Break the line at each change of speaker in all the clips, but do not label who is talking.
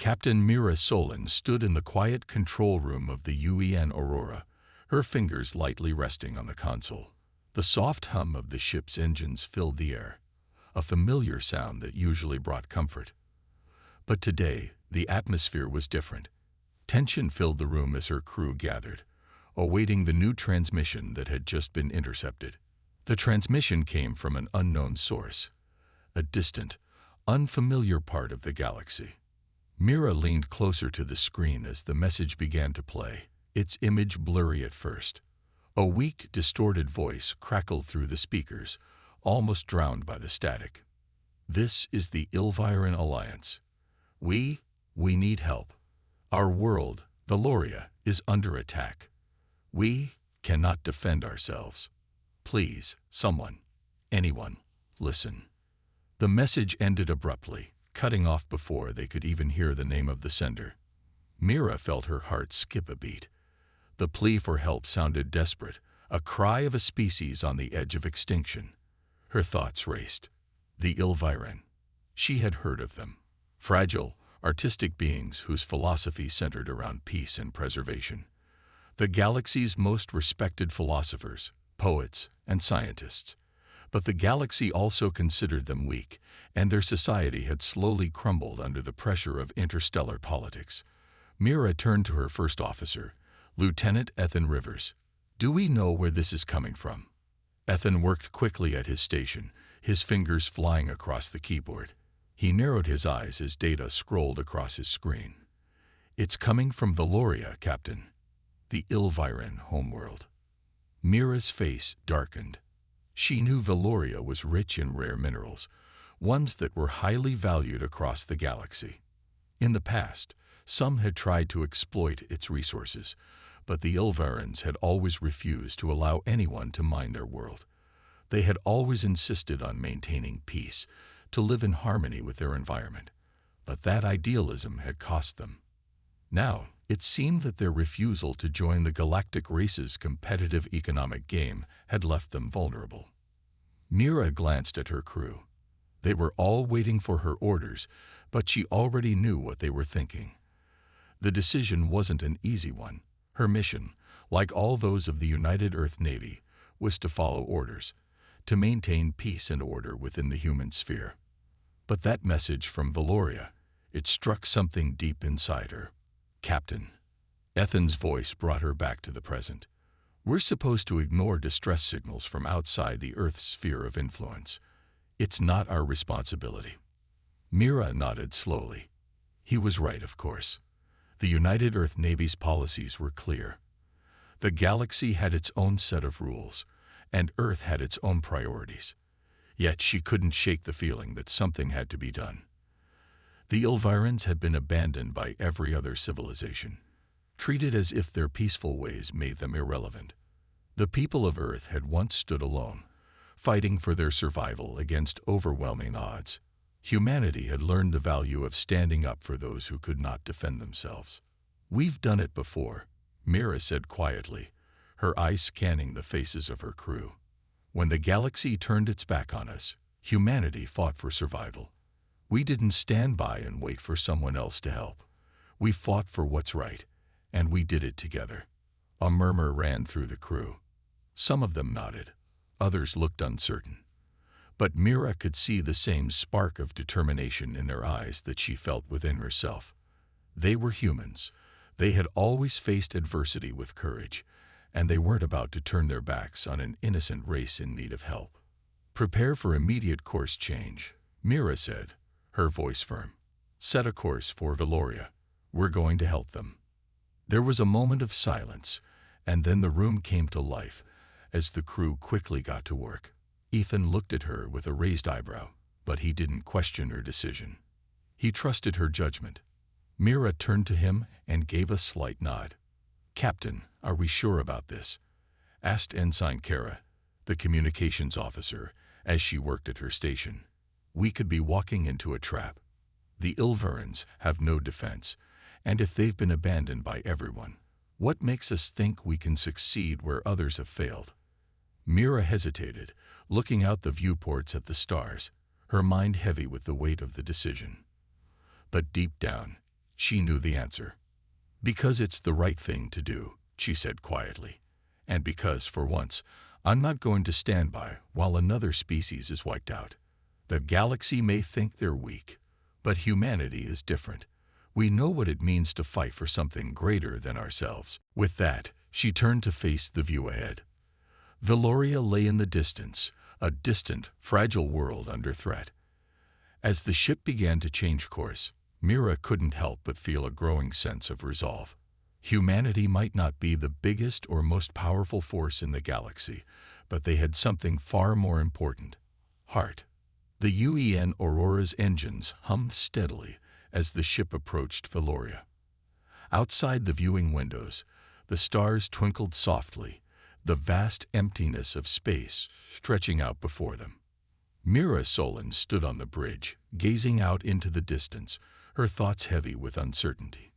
Captain Mira Solon stood in the quiet control room of the UN Aurora, her fingers lightly resting on the console. The soft hum of the ship's engines filled the air, a familiar sound that usually brought comfort. But today, the atmosphere was different. Tension filled the room as her crew gathered, awaiting the new transmission that had just been intercepted. The transmission came from an unknown source, a distant, unfamiliar part of the galaxy. Mira leaned closer to the screen as the message began to play, its image blurry at first. A weak, distorted voice crackled through the speakers, almost drowned by the static. "This is the Ilviran Alliance. We need help. Our world, Valoria, is under attack. We cannot defend ourselves. Please, someone, anyone, listen." The message ended abruptly, cutting off before they could even hear the name of the sender. Mira felt her heart skip a beat. The plea for help sounded desperate, a cry of a species on the edge of extinction. Her thoughts raced. The Ilviran. She had heard of them. Fragile, artistic beings whose philosophy centered around peace and preservation. The galaxy's most respected philosophers, poets, and scientists. But the galaxy also considered them weak, and their society had slowly crumbled under the pressure of interstellar politics. Mira turned to her first officer, Lieutenant Ethan Rivers. "Do we know where this is coming from?" Ethan worked quickly at his station, his fingers flying across the keyboard. He narrowed his eyes as data scrolled across his screen. "It's coming from Valoria, Captain. The Ilviran homeworld." Mira's face darkened. She knew Valoria was rich in rare minerals, ones that were highly valued across the galaxy. In the past, some had tried to exploit its resources, but the Ilvarans had always refused to allow anyone to mine their world. They had always insisted on maintaining peace, to live in harmony with their environment. But that idealism had cost them. Now, it seemed that their refusal to join the galactic race's competitive economic game had left them vulnerable. Mira glanced at her crew. They were all waiting for her orders, but she already knew what they were thinking. The decision wasn't an easy one. Her mission, like all those of the United Earth Navy, was to follow orders, to maintain peace and order within the human sphere. But that message from Valoria, it struck something deep inside her. "Captain." Ethan's voice brought her back to the present. "We're supposed to ignore distress signals from outside the Earth's sphere of influence. It's not our responsibility." Mira nodded slowly. He was right, of course. The United Earth Navy's policies were clear. The galaxy had its own set of rules, and Earth had its own priorities. Yet she couldn't shake the feeling that something had to be done. The Ilvirans had been abandoned by every other civilization, treated as if their peaceful ways made them irrelevant. The people of Earth had once stood alone, fighting for their survival against overwhelming odds. Humanity had learned the value of standing up for those who could not defend themselves. "We've done it before," Mira said quietly, her eyes scanning the faces of her crew. "When the galaxy turned its back on us, humanity fought for survival. We didn't stand by and wait for someone else to help. We fought for what's right, and we did it together." A murmur ran through the crew. Some of them nodded, others looked uncertain. But Mira could see the same spark of determination in their eyes that she felt within herself. They were humans. They had always faced adversity with courage, and they weren't about to turn their backs on an innocent race in need of help. "Prepare for immediate course change," Mira said, her voice firm. "Set a course for Valoria. We're going to help them." There was a moment of silence, and then the room came to life as the crew quickly got to work. Ethan looked at her with a raised eyebrow, but he didn't question her decision. He trusted her judgment. Mira turned to him and gave a slight nod. "Captain, are we sure about this?" asked Ensign Kara, the communications officer, as she worked at her station. "We could be walking into a trap. The Ilverans have no defense, and if they've been abandoned by everyone, what makes us think we can succeed where others have failed?" Mira hesitated, looking out the viewports at the stars, her mind heavy with the weight of the decision. But deep down, She knew the answer. "Because it's the right thing to do," she said quietly. "And because, for once, I'm not going to stand by while another species is wiped out. The galaxy may think they're weak, but humanity is different. We know what it means to fight for something greater than ourselves." With that, she turned to face the view ahead. Veloria lay in the distance, a distant, fragile world under threat. As the ship began to change course, Mira couldn't help but feel a growing sense of resolve. Humanity might not be the biggest or most powerful force in the galaxy, but they had something far more important: heart. The UN Aurora's engines hummed steadily as the ship approached Veloria. Outside the viewing windows, the stars twinkled softly, the vast emptiness of space stretching out before them. Mira Solon stood on the bridge, gazing out into the distance, her thoughts heavy with uncertainty.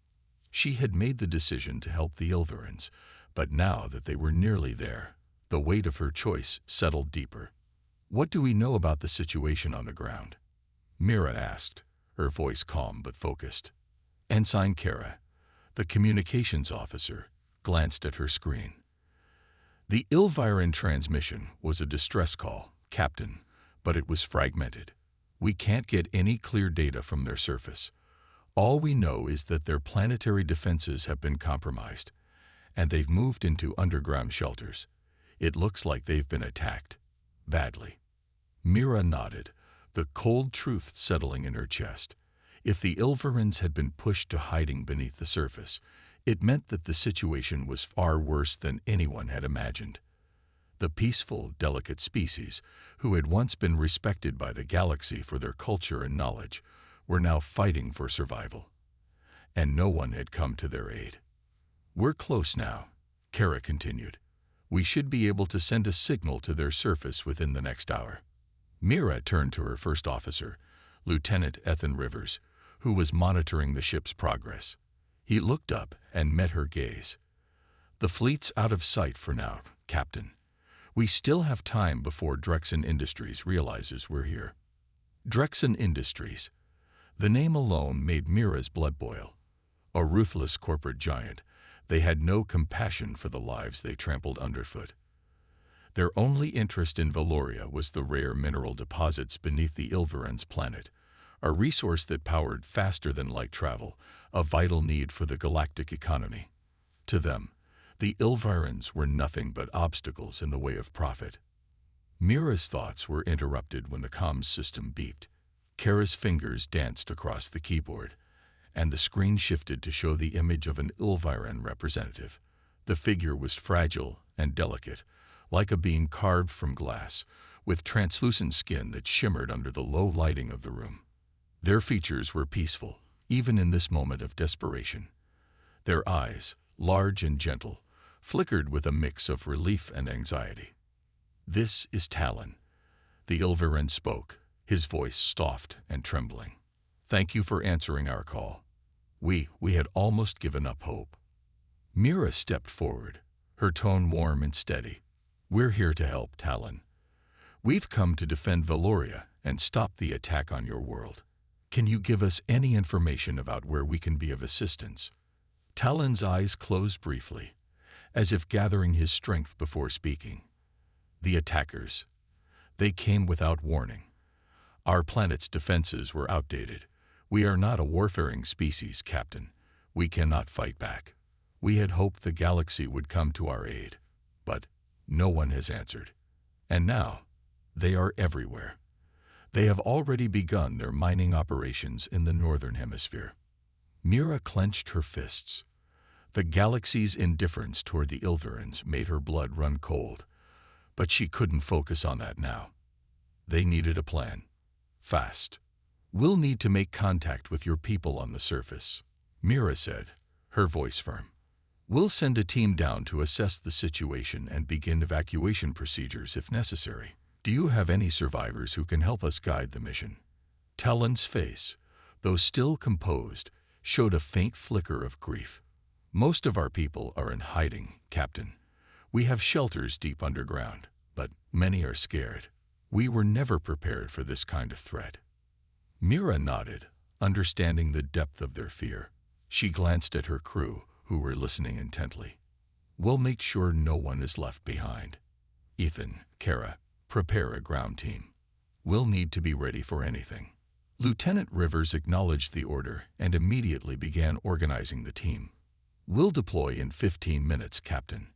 She had made the decision to help the Ilverans, but now that they were nearly there, the weight of her choice settled deeper. "What do we know about the situation on the ground?" Mira asked, her voice calm but focused. Ensign Kara, the communications officer, glanced at her screen. "The Ilviran transmission was a distress call, Captain, but it was fragmented. We can't get any clear data from their surface. All we know is that their planetary defenses have been compromised, and they've moved into underground shelters. It looks like they've been attacked. Badly." Mira nodded, the cold truth settling in her chest. If the Ilverans had been pushed to hiding beneath the surface, it meant that the situation was far worse than anyone had imagined. The peaceful, delicate species, who had once been respected by the galaxy for their culture and knowledge, were now fighting for survival. And no one had come to their aid. "We're close now," Kara continued. "We should be able to send a signal to their surface within the next hour." Mira turned to her first officer, Lieutenant Ethan Rivers, who was monitoring the ship's progress. He looked up and met her gaze. "The fleet's out of sight for now, Captain. We still have time before Drexen Industries realizes we're here." Drexen Industries. The name alone made Mira's blood boil. A ruthless corporate giant, they had no compassion for the lives they trampled underfoot. Their only interest in Veloria was the rare mineral deposits beneath the Ilverans planet, a resource that powered faster than light travel, a vital need for the galactic economy. To them, the Ilverans were nothing but obstacles in the way of profit. Mira's thoughts were interrupted when the comms system beeped. Kara's fingers danced across the keyboard, and the screen shifted to show the image of an Ilviran representative. The figure was fragile and delicate, like a being carved from glass, with translucent skin that shimmered under the low lighting of the room. Their features were peaceful, even in this moment of desperation. Their eyes, large and gentle, flickered with a mix of relief and anxiety. "This is Talon," the Ilveran spoke, his voice soft and trembling. "Thank you for answering our call. We had almost given up hope." Mira stepped forward, her tone warm and steady. "We're here to help, Talon. We've come to defend Veloria and stop the attack on your world. Can you give us any information about where we can be of assistance?" Talon's eyes closed briefly, as if gathering his strength before speaking. "The attackers. They came without warning. Our planet's defenses were outdated. We are not a warfaring species, Captain. We cannot fight back. We had hoped the galaxy would come to our aid, but no one has answered. And now, they are everywhere. They have already begun their mining operations in the northern hemisphere." Mira clenched her fists. The galaxy's indifference toward the Ilverans made her blood run cold, but she couldn't focus on that now. They needed a plan. Fast. "We'll need to make contact with your people on the surface," Mira said, her voice firm. "We'll send a team down to assess the situation and begin evacuation procedures if necessary. Do you have any survivors who can help us guide the mission?" Talon's face, though still composed, showed a faint flicker of grief. "Most of our people are in hiding, Captain. We have shelters deep underground, but many are scared. We were never prepared for this kind of threat." Mira nodded, understanding the depth of their fear. She glanced at her crew, who were listening intently. "We'll make sure no one is left behind. Ethan, Kara, prepare a ground team. We'll need to be ready for anything." Lieutenant Rivers acknowledged the order and immediately began organizing the team. "We'll deploy in 15 minutes, Captain."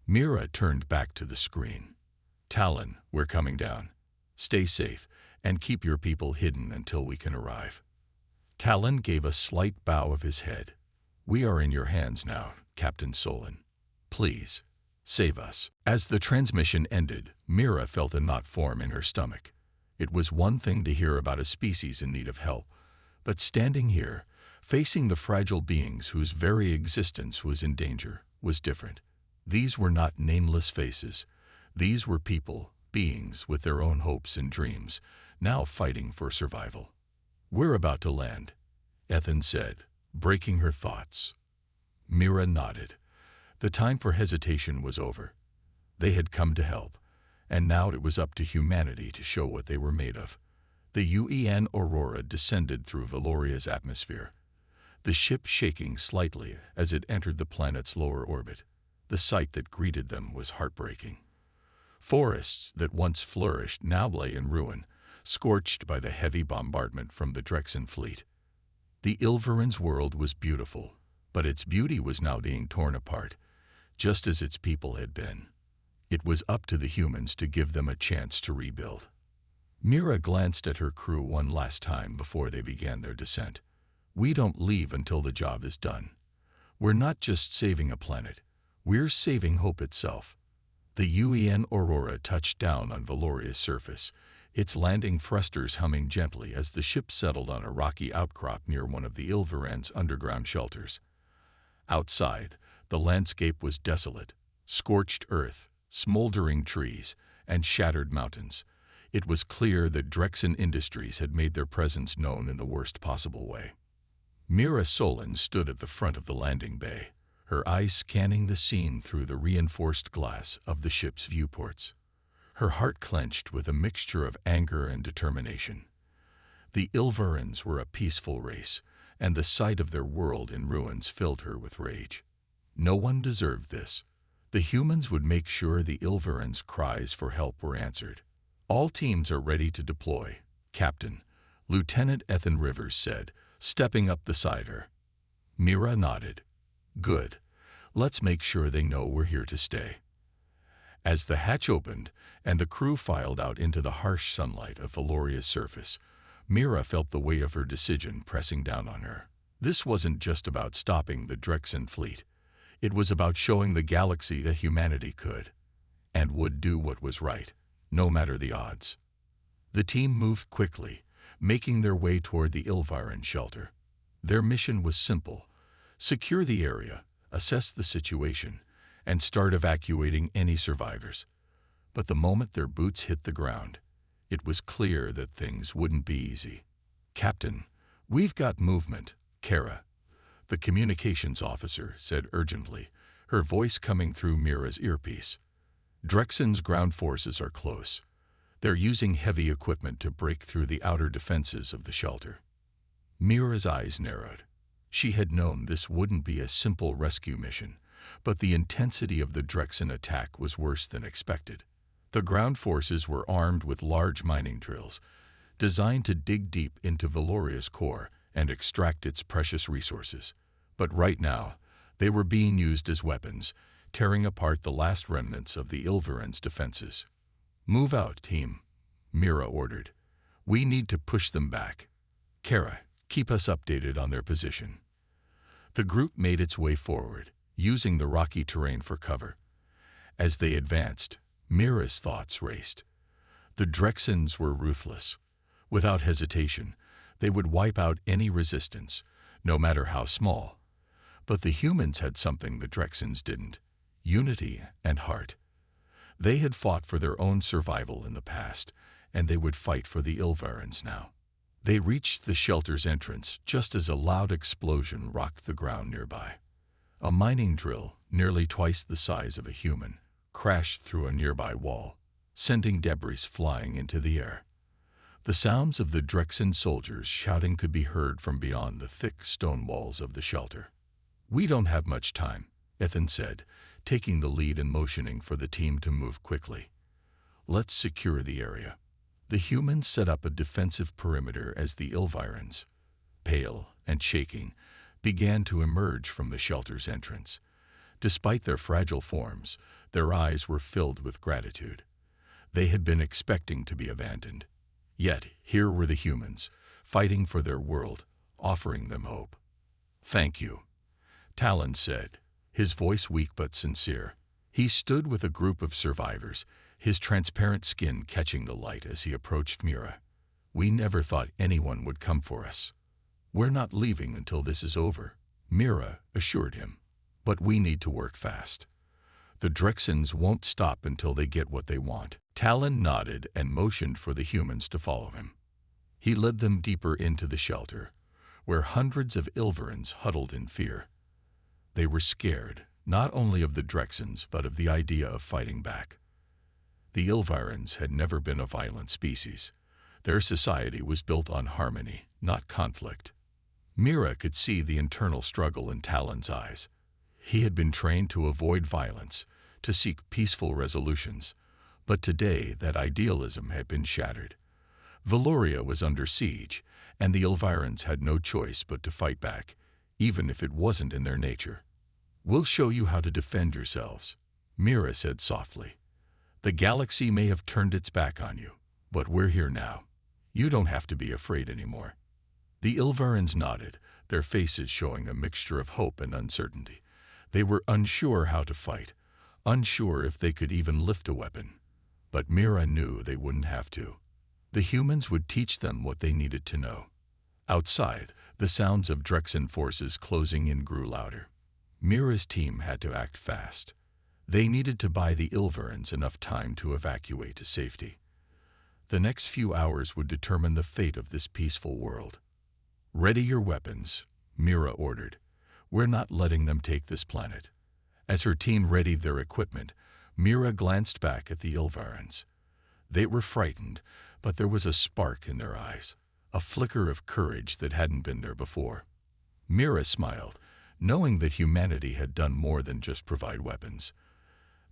Mira turned back to the screen. "Talon, we're coming down. Stay safe and keep your people hidden until we can arrive." Talon gave a slight bow of his head. "We are in your hands now, Captain Solon. Please, save us." As the transmission ended, Mira felt a knot form in her stomach. It was one thing to hear about a species in need of help, but standing here, facing the fragile beings whose very existence was in danger, was different. These were not nameless faces. These were people, beings with their own hopes and dreams, now fighting for survival. "We're about to land," Ethan said, breaking her thoughts. Mira nodded. The time for hesitation was over. They had come to help, and now it was up to humanity to show what they were made of. The UN Aurora descended through Valoria's atmosphere, the ship shaking slightly as it entered the planet's lower orbit. The sight that greeted them was heartbreaking. Forests that once flourished now lay in ruin, scorched by the heavy bombardment from the Drexen fleet. The Ilveran's world was beautiful, but its beauty was now being torn apart, just as its people had been. It was up to the humans to give them a chance to rebuild. Mira glanced at her crew one last time before they began their descent. "We don't leave until the job is done. We're not just saving a planet, we're saving hope itself." The UN Aurora touched down on Valoria's surface, its landing thrusters humming gently as the ship settled on a rocky outcrop near one of the Ilveran's underground shelters. Outside, the landscape was desolate: scorched earth, smoldering trees, and shattered mountains. It was clear that Drexen Industries had made their presence known in the worst possible way. Mira Solon stood at the front of the landing bay, her eyes scanning the scene through the reinforced glass of the ship's viewports. Her heart clenched with a mixture of anger and determination. The Ilverans were a peaceful race, and the sight of their world in ruins filled her with rage. No one deserved this. The humans would make sure the Ilveran's cries for help were answered. "All teams are ready to deploy, Captain," Lieutenant Ethan Rivers said, stepping up beside her. Mira nodded. "Good. Let's make sure they know we're here to stay." As the hatch opened and the crew filed out into the harsh sunlight of Valoria's surface, Mira felt the weight of her decision pressing down on her. This wasn't just about stopping the Drexen fleet. It was about showing the galaxy that humanity could, and would do what was right, no matter the odds. The team moved quickly, making their way toward the Ilveran shelter. Their mission was simple: secure the area, assess the situation, and start evacuating any survivors. But the moment their boots hit the ground, it was clear that things wouldn't be easy. "Captain, we've got movement," Kara, the communications officer, said urgently, her voice coming through Mira's earpiece. "Drexen's ground forces are close. They're using heavy equipment to break through the outer defenses of the shelter." Mira's eyes narrowed. She had known this wouldn't be a simple rescue mission, but the intensity of the Drexen attack was worse than expected. The ground forces were armed with large mining drills, designed to dig deep into Valoria's core and extract its precious resources. But right now, they were being used as weapons, tearing apart the last remnants of the Ilveran's defenses. "Move out, team," Mira ordered. "We need to push them back. Kara, keep us updated on their position." The group made its way forward, using the rocky terrain for cover. As they advanced, Mira's thoughts raced. The Drexens were ruthless. Without hesitation, they would wipe out any resistance, no matter how small. But the humans had something the Drexens didn't: unity and heart. They had fought for their own survival in the past, and they would fight for the Ilverans now. They reached the shelter's entrance just as a loud explosion rocked the ground nearby. A mining drill, nearly twice the size of a human, crashed through a nearby wall, sending debris flying into the air. The sounds of the Drexen soldiers shouting could be heard from beyond the thick stone walls of the shelter. "We don't have much time," Ethan said, taking the lead and motioning for the team to move quickly. "Let's secure the area." The humans set up a defensive perimeter as the Ilvirans, pale and shaking, began to emerge from the shelter's entrance. Despite their fragile forms, their eyes were filled with gratitude. They had been expecting to be abandoned. Yet here were the humans, fighting for their world, offering them hope. "Thank you," Talon said, his voice weak but sincere. He stood with a group of survivors, his transparent skin catching the light as he approached Mira. "We never thought anyone would come for us." "We're not leaving until this is over," Mira assured him. "But we need to work fast. The Drexens won't stop until they get what they want." Talon nodded and motioned for the humans to follow him. He led them deeper into the shelter, where hundreds of Ilverans huddled in fear. They were scared, not only of the Drexens, but of the idea of fighting back. The Ilvirans had never been a violent species. Their society was built on harmony, not conflict. Mira could see the internal struggle in Talon's eyes. He had been trained to avoid violence, to seek peaceful resolutions. But today that idealism had been shattered. Valoria was under siege, and the Ilvirans had no choice but to fight back, even if it wasn't in their nature. "We'll show you how to defend yourselves," Mira said softly. "The galaxy may have turned its back on you, but we're here now. You don't have to be afraid anymore." The Ilvirans nodded, their faces showing a mixture of hope and uncertainty. They were unsure how to fight, unsure if they could even lift a weapon. But Mira knew they wouldn't have to. The humans would teach them what they needed to know. Outside, the sounds of Drexen forces closing in grew louder. Mira's team had to act fast. They needed to buy the Ilverans enough time to evacuate to safety. The next few hours would determine the fate of this peaceful world. "Ready your weapons," Mira ordered. "We're not letting them take this planet." As her team readied their equipment, Mira glanced back at the Ilvirans. They were frightened, but there was a spark in their eyes, a flicker of courage that hadn't been there before. Mira smiled, knowing that humanity had done more than just provide weapons.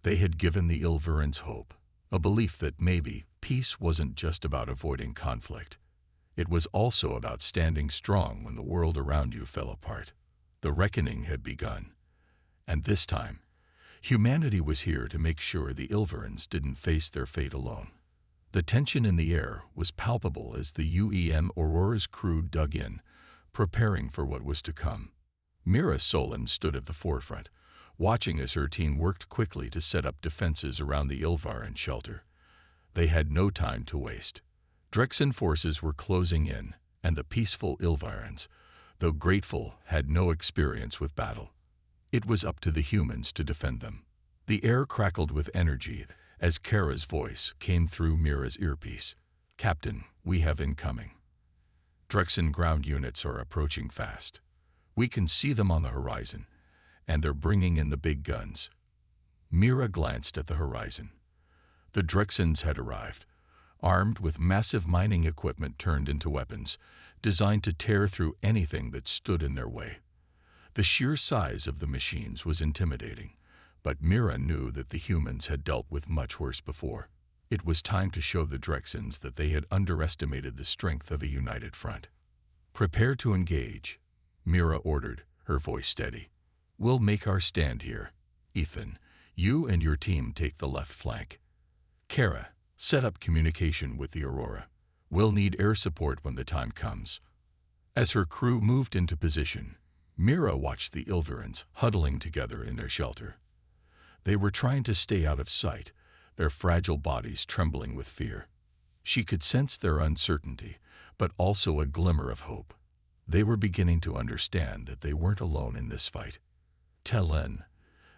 They had given the Ilvirans hope, a belief that maybe peace wasn't just about avoiding conflict. It was also about standing strong when the world around you fell apart. The reckoning had begun. And this time, humanity was here to make sure the Ilverans didn't face their fate alone. The tension in the air was palpable as the UEN Aurora's crew dug in, preparing for what was to come. Mira Solon stood at the forefront, watching as her team worked quickly to set up defenses around the Ilvaran shelter. They had no time to waste. Drexen forces were closing in, and the peaceful Ilvirans, though grateful, had no experience with battle. It was up to the humans to defend them. The air crackled with energy as Kara's voice came through Mira's earpiece. "Captain, we have incoming. Drexen ground units are approaching fast. We can see them on the horizon, and they're bringing in the big guns." Mira glanced at the horizon. The Drexens had arrived, armed with massive mining equipment turned into weapons, designed to tear through anything that stood in their way. The sheer size of the machines was intimidating, but Mira knew that the humans had dealt with much worse before. It was time to show the Drexens that they had underestimated the strength of a united front. "Prepare to engage," Mira ordered, her voice steady. "We'll make our stand here. Ethan, you and your team take the left flank. Kara, set up communication with the Aurora. We'll need air support when the time comes." As her crew moved into position, Mira watched the Ilverans huddling together in their shelter. They were trying to stay out of sight, their fragile bodies trembling with fear. She could sense their uncertainty, but also a glimmer of hope. They were beginning to understand that they weren't alone in this fight. Telen,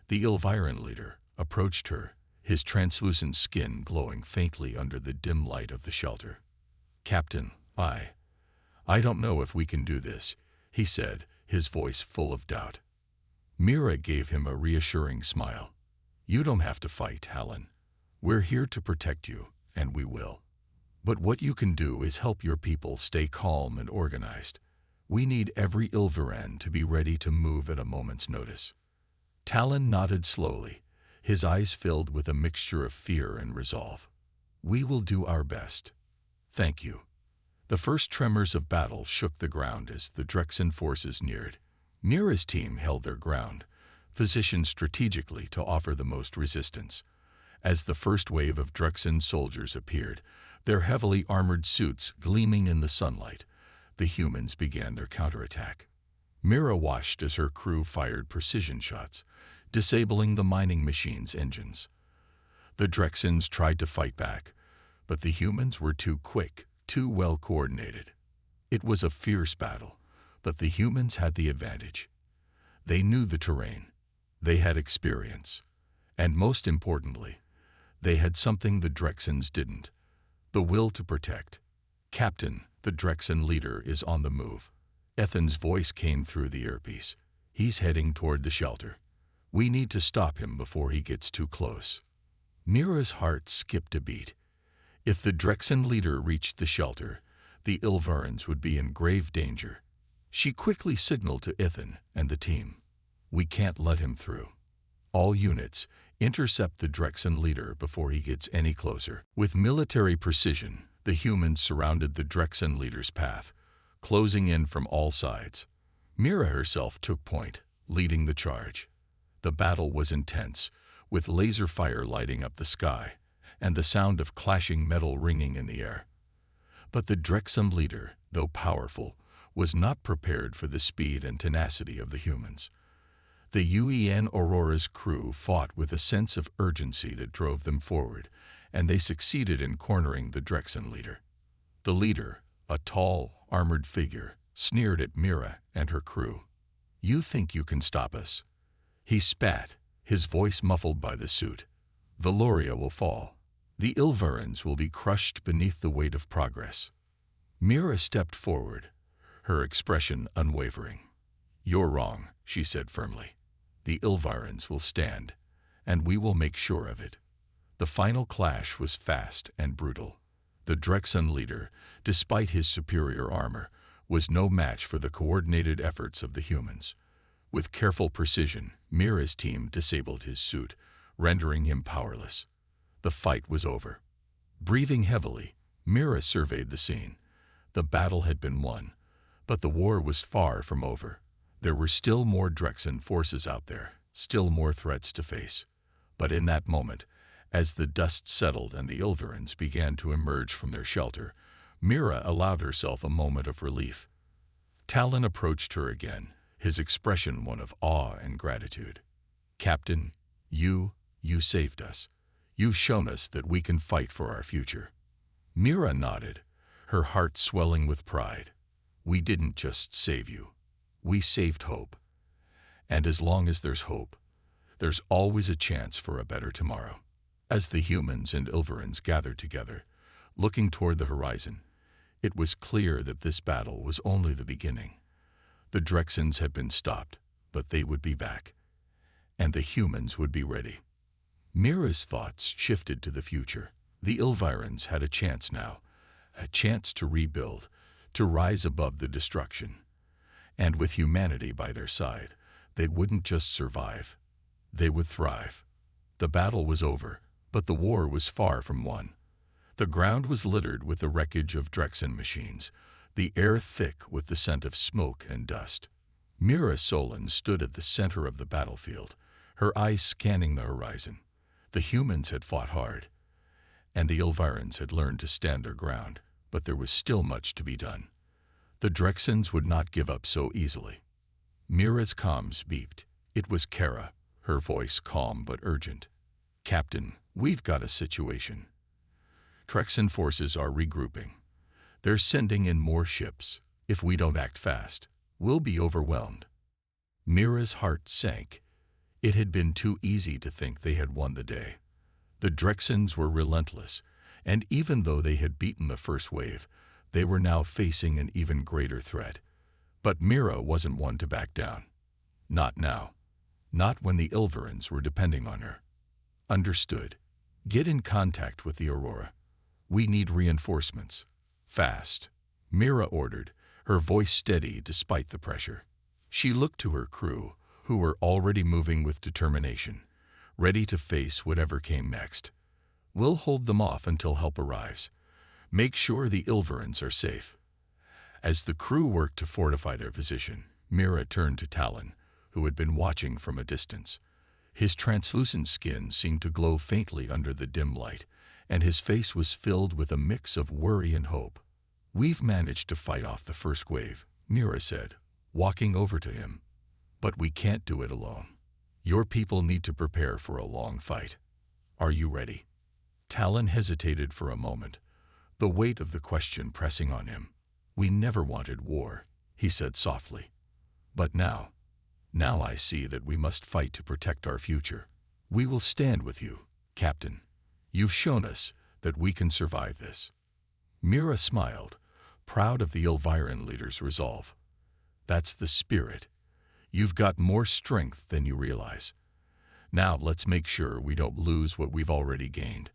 the Ilviran leader, approached her, his translucent skin glowing faintly under the dim light of the shelter. "Captain, I don't know if we can do this," he said, his voice full of doubt. Mira gave him a reassuring smile. "You don't have to fight, Talon. We're here to protect you, and we will." But what you can do is help your people stay calm and organized. We need every Ilveran to be ready to move at a moment's notice." Talon nodded slowly, his eyes filled with a mixture of fear and resolve. "We will do our best. Thank you." The first tremors of battle shook the ground as the Drexen forces neared. Mira's team held their ground, positioned strategically to offer the most resistance. As the first wave of Drexen soldiers appeared, their heavily armored suits gleaming in the sunlight, the humans began their counterattack. Mira watched as her crew fired precision shots, disabling the mining machine's engines. The Drexens tried to fight back, but the humans were too quick, too well coordinated. It was a fierce battle, but the humans had the advantage. They knew the terrain, they had experience, and most importantly, they had something the Drexens didn't: the will to protect. "Captain, the Drexen leader is on the move." Ethan's voice came through the earpiece. "He's heading toward the shelter. We need to stop him before he gets too close." Mira's heart skipped a beat. If the Drexen leader reached the shelter, the Ilvarans would be in grave danger. She quickly signaled to Ethan and the team. "We can't let him through. All units, intercept the Drexen leader before he gets any closer." With military precision, the humans surrounded the Drexen leader's path, closing in from all sides. Mira herself took point, leading the charge. The battle was intense, with laser fire lighting up the sky, and the sound of clashing metal ringing in the air. But the Drexen leader, though powerful, was not prepared for the speed and tenacity of the humans. The UEN Aurora's crew fought with a sense of urgency that drove them forward, and they succeeded in cornering the Drexen leader. The leader, a tall, armored figure, sneered at Mira and her crew. "You think you can stop us?" He spat, his voice muffled by the suit. "Valoria will fall. The Ilvarans will be crushed beneath the weight of progress." Mira stepped forward, her expression unwavering. "You're wrong," she said firmly. "The Ilvarans will stand, and we will make sure of it." The final clash was fast and brutal. The Drexen leader, despite his superior armor, was no match for the coordinated efforts of the humans. With careful precision, Mira's team disabled his suit, rendering him powerless. The fight was over. Breathing heavily, Mira surveyed the scene. The battle had been won, but the war was far from over. There were still more Drexen forces out there, still more threats to face. But in that moment, as the dust settled and the Ilvarans began to emerge from their shelter, Mira allowed herself a moment of relief. Talon approached her again, his expression one of awe and gratitude. "Captain, you saved us. You've shown us that we can fight for our future." Mira nodded, her heart swelling with pride. "We didn't just save you. We saved hope. And as long as there's hope, there's always a chance for a better tomorrow." As the humans and Ilvarans gathered together, looking toward the horizon, it was clear that this battle was only the beginning. The Drexens had been stopped, but they would be back, and the humans would be ready. Mira's thoughts shifted to the future. The Ilvarans had a chance now, a chance to rebuild, to rise above the destruction. And with humanity by their side, they wouldn't just survive, they would thrive. The battle was over, but the war was far from won. The ground was littered with the wreckage of Drexen machines, the air thick with the scent of smoke and dust. Mira Solon stood at the center of the battlefield, her eyes scanning the horizon. The humans had fought hard, and the Ilvarans had learned to stand their ground, but there was still much to be done. The Drexens would not give up so easily. Mira's comms beeped. It was Kara, her voice calm but urgent. "Captain, we've got a situation. Drexen forces are regrouping. They're sending in more ships. If we don't act fast, we'll be overwhelmed." Mira's heart sank. It had been too easy to think they had won the day. The Drexens were relentless, and even though they had beaten the first wave, they were now facing an even greater threat. But Mira wasn't one to back down. Not now. Not when the Ilvarans were depending on her. "Understood. Get in contact with the Aurora. We need reinforcements. Fast. Mira ordered, her voice steady despite the pressure. She looked to her crew, who were already moving with determination, ready to face whatever came next. We'll hold them off until help arrives. Make sure the Ilverans are safe. As the crew worked to fortify their position, Mira turned to Talon, who had been watching from a distance. His translucent skin seemed to glow faintly under the dim light, and his face was filled with a mix of worry and hope. "We've managed to fight off the first wave," Mira said, walking over to him. "But we can't do it alone. Your people need to prepare for a long fight. Are you ready?" Talon hesitated for a moment, the weight of the question pressing on him. "We never wanted war," he said softly. "But now I see that we must fight to protect our future. We will stand with you, Captain. You've shown us that we can survive this." Mira smiled, proud of the Ilviran leader's resolve. "That's the spirit. You've got more strength than you realize. Now let's make sure we don't lose what we've already gained."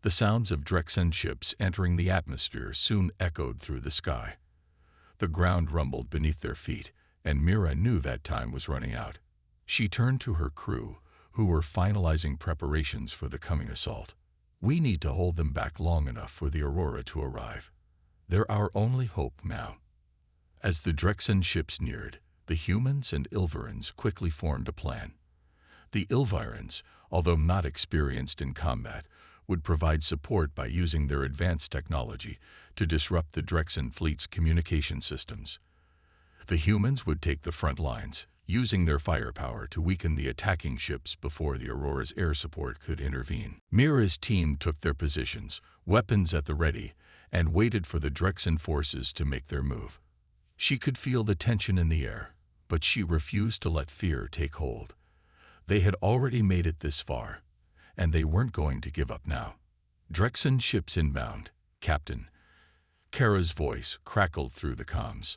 The sounds of Drexen ships entering the atmosphere soon echoed through the sky. The ground rumbled beneath their feet, and Mira knew that time was running out. She turned to her crew, who were finalizing preparations for the coming assault. "We need to hold them back long enough for the Aurora to arrive. They're our only hope now." As the Drexen ships neared, the humans and Ilverans quickly formed a plan. The Ilvirans, although not experienced in combat, would provide support by using their advanced technology to disrupt the Drexen fleet's communication systems. The humans would take the front lines, using their firepower to weaken the attacking ships before the Aurora's air support could intervene. Mira's team took their positions, weapons at the ready, and waited for the Drexen forces to make their move. She could feel the tension in the air, but she refused to let fear take hold. They had already made it this far, and they weren't going to give up now. "Drexen ships inbound, Captain." Kara's voice crackled through the comms.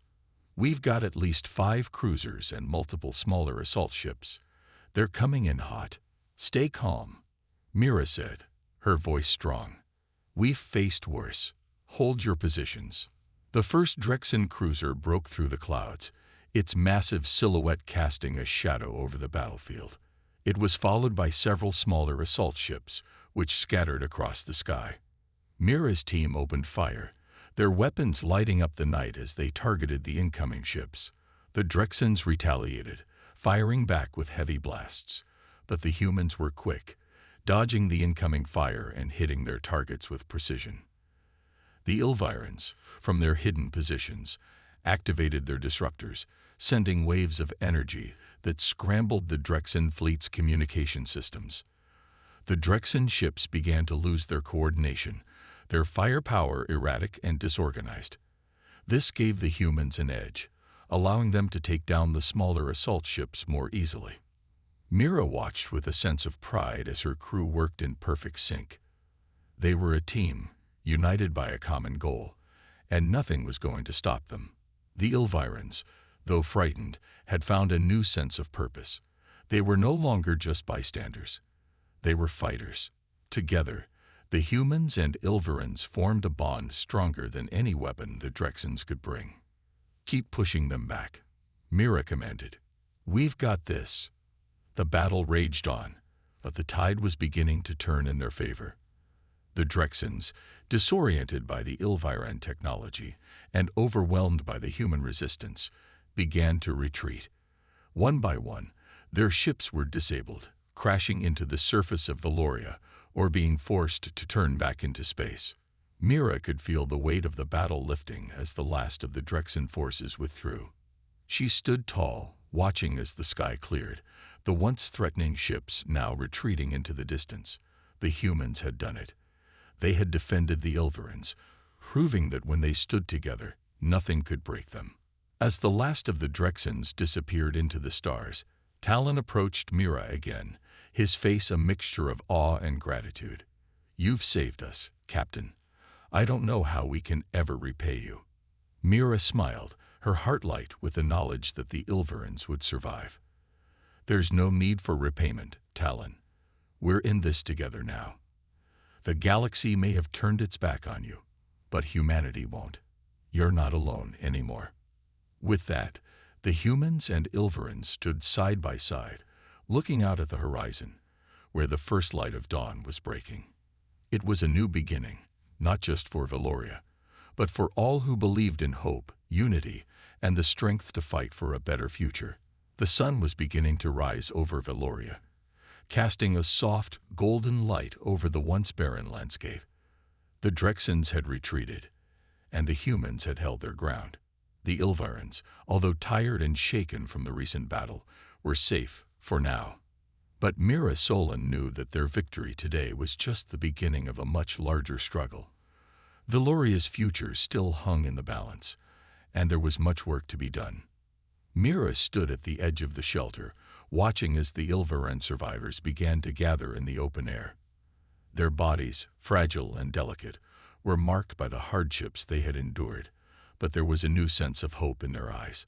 "We've got at least 5 cruisers and multiple smaller assault ships. They're coming in hot. Stay calm," Mira said, her voice strong. "We've faced worse. Hold your positions." The first Drexen cruiser broke through the clouds, its massive silhouette casting a shadow over the battlefield. It was followed by several smaller assault ships, which scattered across the sky. Mira's team opened fire, their weapons lighting up the night as they targeted the incoming ships. The Drexens retaliated, firing back with heavy blasts, but the humans were quick, dodging the incoming fire and hitting their targets with precision. The Ilvirans, from their hidden positions, activated their disruptors, sending waves of energy that scrambled the Drexen fleet's communication systems. The Drexen ships began to lose their coordination, their firepower erratic and disorganized. This gave the humans an edge, allowing them to take down the smaller assault ships more easily. Mira watched with a sense of pride as her crew worked in perfect sync. They were a team, united by a common goal, and nothing was going to stop them. The Ilvirans, though frightened, had found a new sense of purpose. They were no longer just bystanders. They were fighters. Together, the humans and Ilverans formed a bond stronger than any weapon the Drexens could bring. "Keep pushing them back," Mira commanded. "We've got this." The battle raged on, but the tide was beginning to turn in their favor. The Drexens, disoriented by the Ilviran technology and overwhelmed by the human resistance, began to retreat. One by one, their ships were disabled, crashing into the surface of the Loria or being forced to turn back into space. Mira could feel the weight of the battle lifting as the last of the Drexen forces withdrew. She stood tall, watching as the sky cleared, the once threatening ships now retreating into the distance. The humans had done it. They had defended the Ilverans, proving that when they stood together, nothing could break them. As the last of the Drexens disappeared into the stars, Talon approached Mira again, his face a mixture of awe and gratitude. "You've saved us, Captain. I don't know how we can ever repay you." Mira smiled, her heart light with the knowledge that the Ilverans would survive. "There's no need for repayment, Talon. We're in this together now." The galaxy may have turned its back on you, but humanity won't. You're not alone anymore." With that, the humans and Ilverans stood side by side, looking out at the horizon, where the first light of dawn was breaking. It was a new beginning, not just for Valoria, but for all who believed in hope, unity, and the strength to fight for a better future. The sun was beginning to rise over Valoria, casting a soft, golden light over the once barren landscape. The Drexens had retreated, and the humans had held their ground. The Ilvarans, although tired and shaken from the recent battle, were safe for now. But Mira Solon knew that their victory today was just the beginning of a much larger struggle. Valoria's future still hung in the balance, and there was much work to be done. Mira stood at the edge of the shelter, watching as the Ilvaran survivors began to gather in the open air. Their bodies, fragile and delicate, were marked by the hardships they had endured, but there was a new sense of hope in their eyes.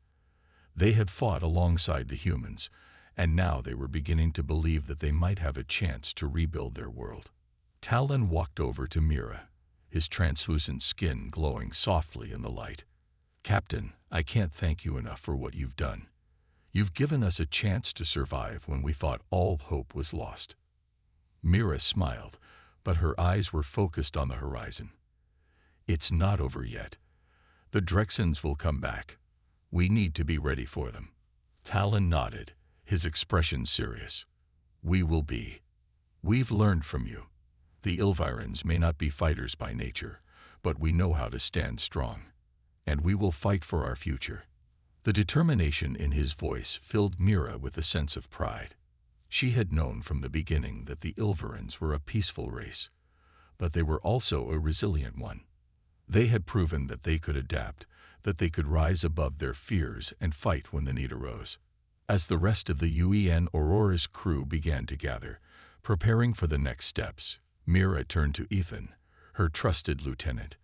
They had fought alongside the humans, and now they were beginning to believe that they might have a chance to rebuild their world. Talon walked over to Mira, his translucent skin glowing softly in the light. "Captain, I can't thank you enough for what you've done. You've given us a chance to survive when we thought all hope was lost." Mira smiled, but her eyes were focused on the horizon. "It's not over yet. The Drexens will come back. We need to be ready for them." Talon nodded, his expression serious. "We will be. We've learned from you. The Ilvirans may not be fighters by nature, but we know how to stand strong. And we will fight for our future." The determination in his voice filled Mira with a sense of pride. She had known from the beginning that the Ilvirans were a peaceful race, but they were also a resilient one. They had proven that they could adapt, that they could rise above their fears and fight when the need arose. As the rest of the UEN Aurora's crew began to gather, preparing for the next steps, Mira turned to Ethan, her trusted lieutenant.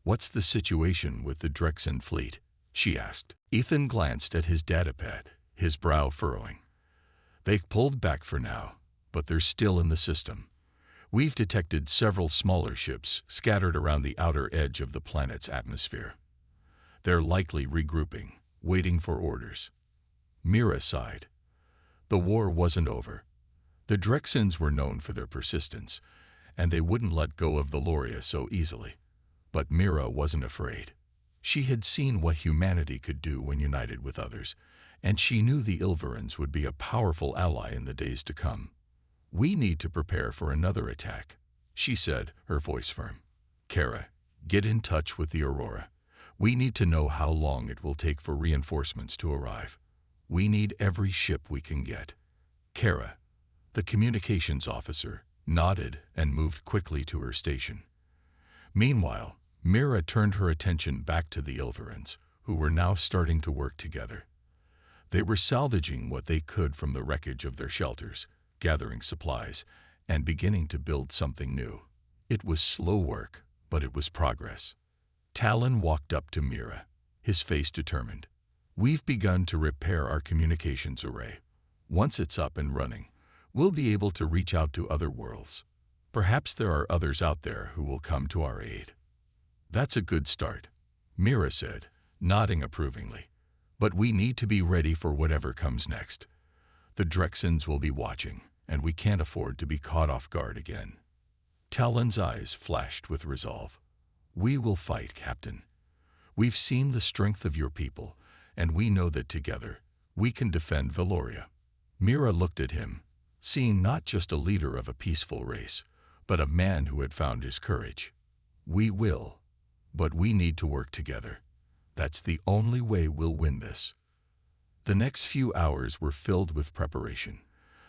"What's the situation with the Drexen fleet?" she asked. Ethan glanced at his datapad, his brow furrowing. "They've pulled back for now, but they're still in the system. We've detected several smaller ships scattered around the outer edge of the planet's atmosphere. They're likely regrouping, waiting for orders." Mira sighed. The war wasn't over. The Drexens were known for their persistence, and they wouldn't let go of Valoria so easily. But Mira wasn't afraid. She had seen what humanity could do when united with others, and she knew the Ilverans would be a powerful ally in the days to come. "We need to prepare for another attack," she said, her voice firm. "Kara, get in touch with the Aurora. We need to know how long it will take for reinforcements to arrive. We need every ship we can get." Kara, the communications officer, nodded and moved quickly to her station. Meanwhile, Mira turned her attention back to the Ilverans, who were now starting to work together. They were salvaging what they could from the wreckage of their shelters, gathering supplies, and beginning to build something new. It was slow work, but it was progress. Talon walked up to Mira, his face determined. "We've begun to repair our communications array. Once it's up and running, we'll be able to reach out to other worlds. Perhaps there are others out there who will come to our aid." "That's a good start," Mira said, nodding approvingly. "But we need to be ready for whatever comes next. The Drexens will be watching, and we can't afford to be caught off guard again." Talon's eyes flashed with resolve. "We will fight, Captain. We've seen the strength of your people, and we know that together we can defend Valoria." Mira looked at him, seeing not just a leader of a peaceful race, but a man who had found his courage. "We will, but we need to work together. That's the only way we'll win this." The next few hours were filled with preparation.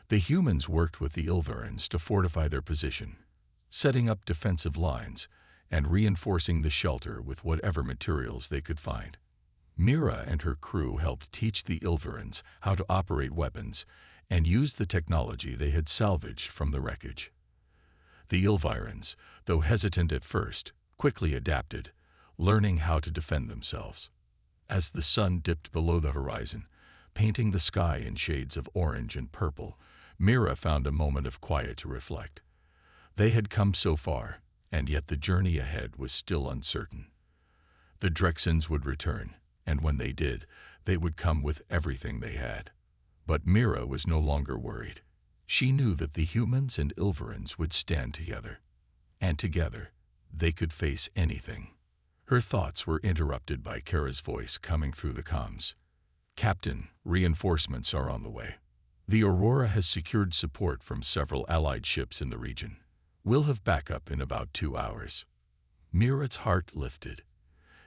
The humans worked with the Ilverans to fortify their position, setting up defensive lines and reinforcing the shelter with whatever materials they could find. Mira and her crew helped teach the Ilverans how to operate weapons and use the technology they had salvaged from the wreckage. The Ilvirans, though hesitant at first, quickly adapted, learning how to defend themselves. As the sun dipped below the horizon, painting the sky in shades of orange and purple, Mira found a moment of quiet to reflect. They had come so far, and yet the journey ahead was still uncertain. The Drexens would return, and when they did, they would come with everything they had. But Mira was no longer worried. She knew that the humans and Ilverans would stand together, and together they could face anything. Her thoughts were interrupted by Kara's voice coming through the comms. "Captain, reinforcements are on the way. The Aurora has secured support from several allied ships in the region. We'll have backup in about 2 hours." Mira's heart lifted.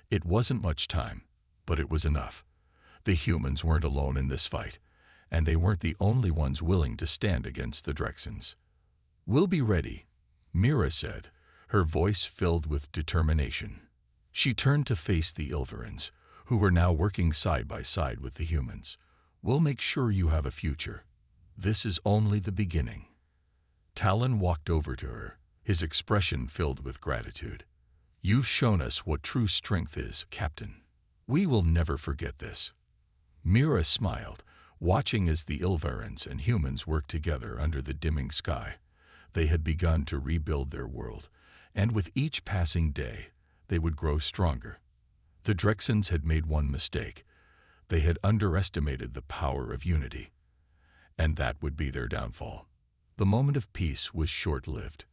It wasn't much time, but it was enough. The humans weren't alone in this fight, and they weren't the only ones willing to stand against the Drexens. "We'll be ready," Mira said, her voice filled with determination. She turned to face the Ilverans, who were now working side by side with the humans. "We'll make sure you have a future. This is only the beginning." Talon walked over to her, his expression filled with gratitude. "You've shown us what true strength is, Captain. We will never forget this." Mira smiled, watching as the Ilverans and humans worked together under the dimming sky. They had begun to rebuild their world, and with each passing day, they would grow stronger. The Drexens had made one mistake. They had underestimated the power of unity, and that would be their downfall. The moment of peace was short-lived.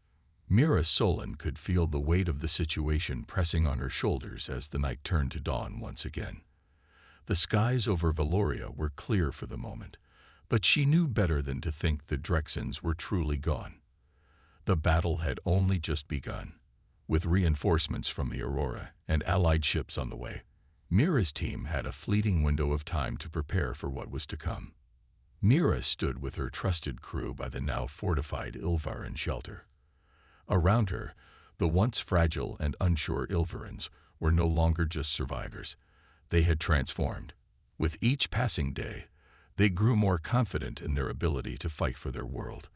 Mira Solon could feel the weight of the situation pressing on her shoulders as the night turned to dawn once again. The skies over Valoria were clear for the moment, but she knew better than to think the Drexens were truly gone. The battle had only just begun. With reinforcements from the Aurora and allied ships on the way, Mira's team had a fleeting window of time to prepare for what was to come. Mira stood with her trusted crew by the now fortified Ilvaran shelter. Around her, the once fragile and unsure Ilverans were no longer just survivors. They had transformed. With each passing day, they grew more confident in their ability to fight for their world.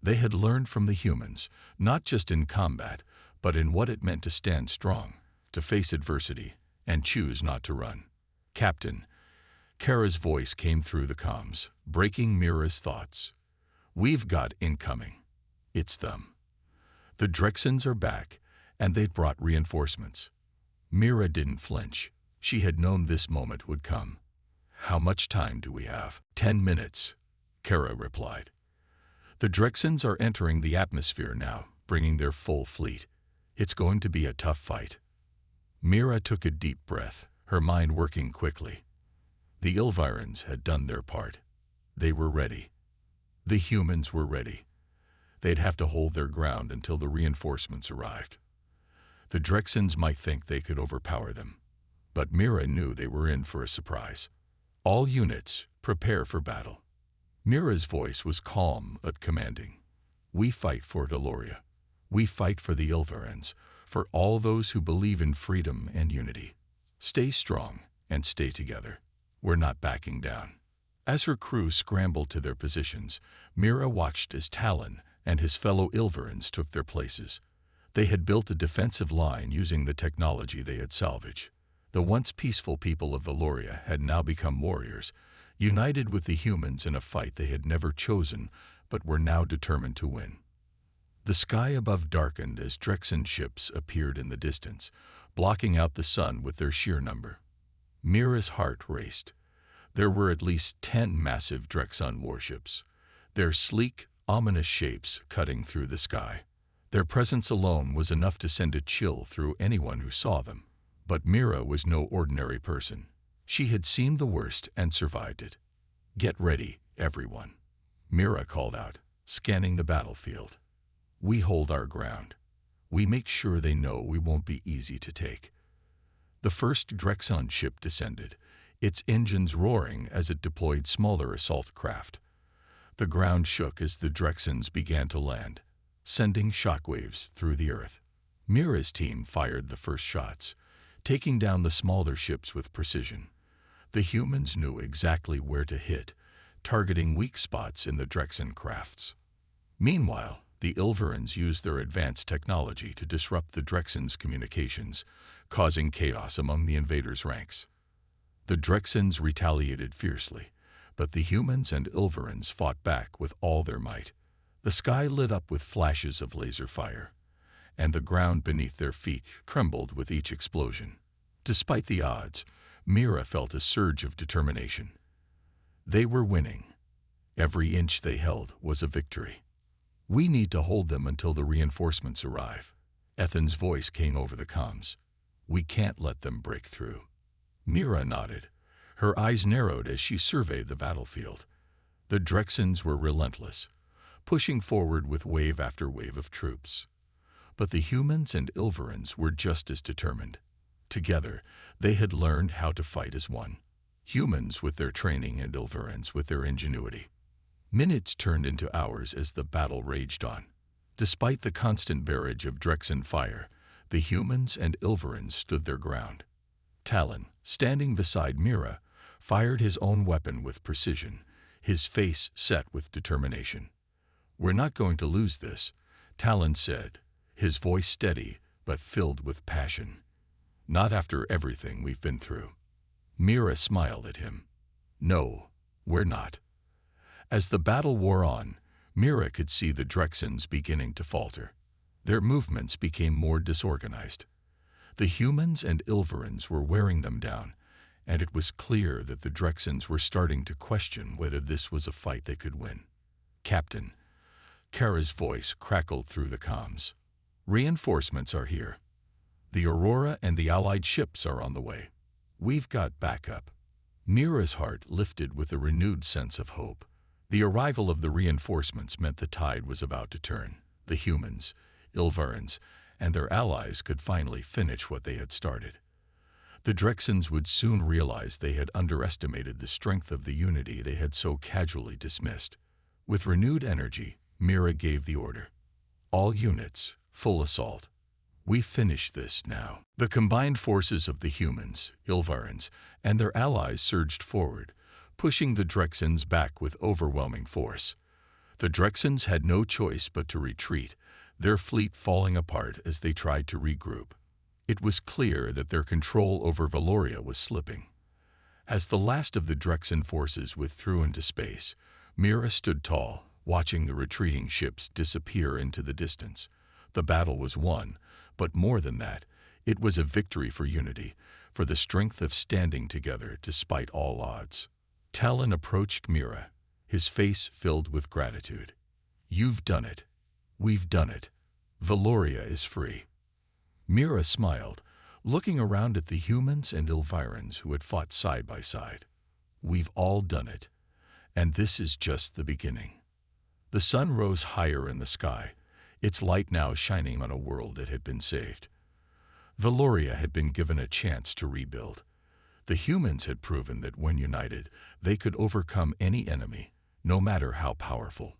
They had learned from the humans, not just in combat, but in what it meant to stand strong, to face adversity, and choose not to run. "Captain," Kara's voice came through the comms, breaking Mira's thoughts. "We've got incoming. It's them. The Drexens are back, and they'd brought reinforcements." Mira didn't flinch. She had known this moment would come. "How much time do we have?" 10 minutes, Kara replied. "The Drexens are entering the atmosphere now, bringing their full fleet. It's going to be a tough fight." Mira took a deep breath, her mind working quickly. The Ilvirans had done their part. They were ready. The humans were ready. They'd have to hold their ground until the reinforcements arrived. The Drexens might think they could overpower them, but Mira knew they were in for a surprise. "All units, prepare for battle." Mira's voice was calm but commanding. "We fight for Valoria. We fight for the Ilverans, for all those who believe in freedom and unity. Stay strong and stay together. We're not backing down." As her crew scrambled to their positions, Mira watched as Talon and his fellow Ilverans took their places. They had built a defensive line using the technology they had salvaged. The once peaceful people of Valoria had now become warriors, united with the humans in a fight they had never chosen but were now determined to win. The sky above darkened as Drexen ships appeared in the distance, blocking out the sun with their sheer number. Mira's heart raced. There were at least 10 massive Drexen warships, their sleek, ominous shapes cutting through the sky. Their presence alone was enough to send a chill through anyone who saw them. But Mira was no ordinary person. She had seen the worst and survived it. "Get ready, everyone," Mira called out, scanning the battlefield. "We hold our ground. We make sure they know we won't be easy to take." The first Drexen ship descended, its engines roaring as it deployed smaller assault craft. The ground shook as the Drexens began to land, sending shockwaves through the earth. Mira's team fired the first shots, taking down the smaller ships with precision. The humans knew exactly where to hit, targeting weak spots in the Drexen crafts. Meanwhile, the Ilverans used their advanced technology to disrupt the Drexens' communications, causing chaos among the invaders' ranks. The Drexens retaliated fiercely, but the humans and Ilverans fought back with all their might. The sky lit up with flashes of laser fire, and the ground beneath their feet trembled with each explosion. Despite the odds, Mira felt a surge of determination. They were winning. Every inch they held was a victory. "We need to hold them until the reinforcements arrive." Ethan's voice came over the comms. "We can't let them break through." Mira nodded. Her eyes narrowed as she surveyed the battlefield. The Drexens were relentless, pushing forward with wave after wave of troops. But the humans and Ilverans were just as determined. Together, they had learned how to fight as one. Humans with their training and Ilverans with their ingenuity. Minutes turned into hours as the battle raged on. Despite the constant barrage of Drexen fire, the humans and Ilverans stood their ground. Talon, standing beside Mira, fired his own weapon with precision, his face set with determination. "We're not going to lose this," Talon said, his voice steady but filled with passion. "Not after everything we've been through." Mira smiled at him. "No, we're not." As the battle wore on, Mira could see the Drexens beginning to falter. Their movements became more disorganized. The humans and Ilverans were wearing them down, and it was clear that the Drexens were starting to question whether this was a fight they could win. "Captain," Kara's voice crackled through the comms. "Reinforcements are here. The Aurora and the Allied ships are on the way. We've got backup." Mira's heart lifted with a renewed sense of hope. The arrival of the reinforcements meant the tide was about to turn. The humans, Ilverans, and their allies could finally finish what they had started. The Drexens would soon realize they had underestimated the strength of the unity they had so casually dismissed. With renewed energy, Mira gave the order. "All units, full assault. We finish this now." The combined forces of the humans, Ilverans, and their allies surged forward, pushing the Drexens back with overwhelming force. The Drexens had no choice but to retreat, their fleet falling apart as they tried to regroup. It was clear that their control over Valoria was slipping. As the last of the Drexen forces withdrew into space, Mira stood tall, watching the retreating ships disappear into the distance. The battle was won, but more than that, it was a victory for unity, for the strength of standing together despite all odds. Talon approached Mira, his face filled with gratitude. "You've done it. We've done it. Valoria is free." Mira smiled, looking around at the humans and Ilverans who had fought side by side. "We've all done it, and this is just the beginning." The sun rose higher in the sky, its light now shining on a world that had been saved. Valoria had been given a chance to rebuild. The humans had proven that when united, they could overcome any enemy, no matter how powerful.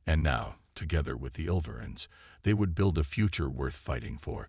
And now, together with the Ilverans, they would build a future worth fighting for.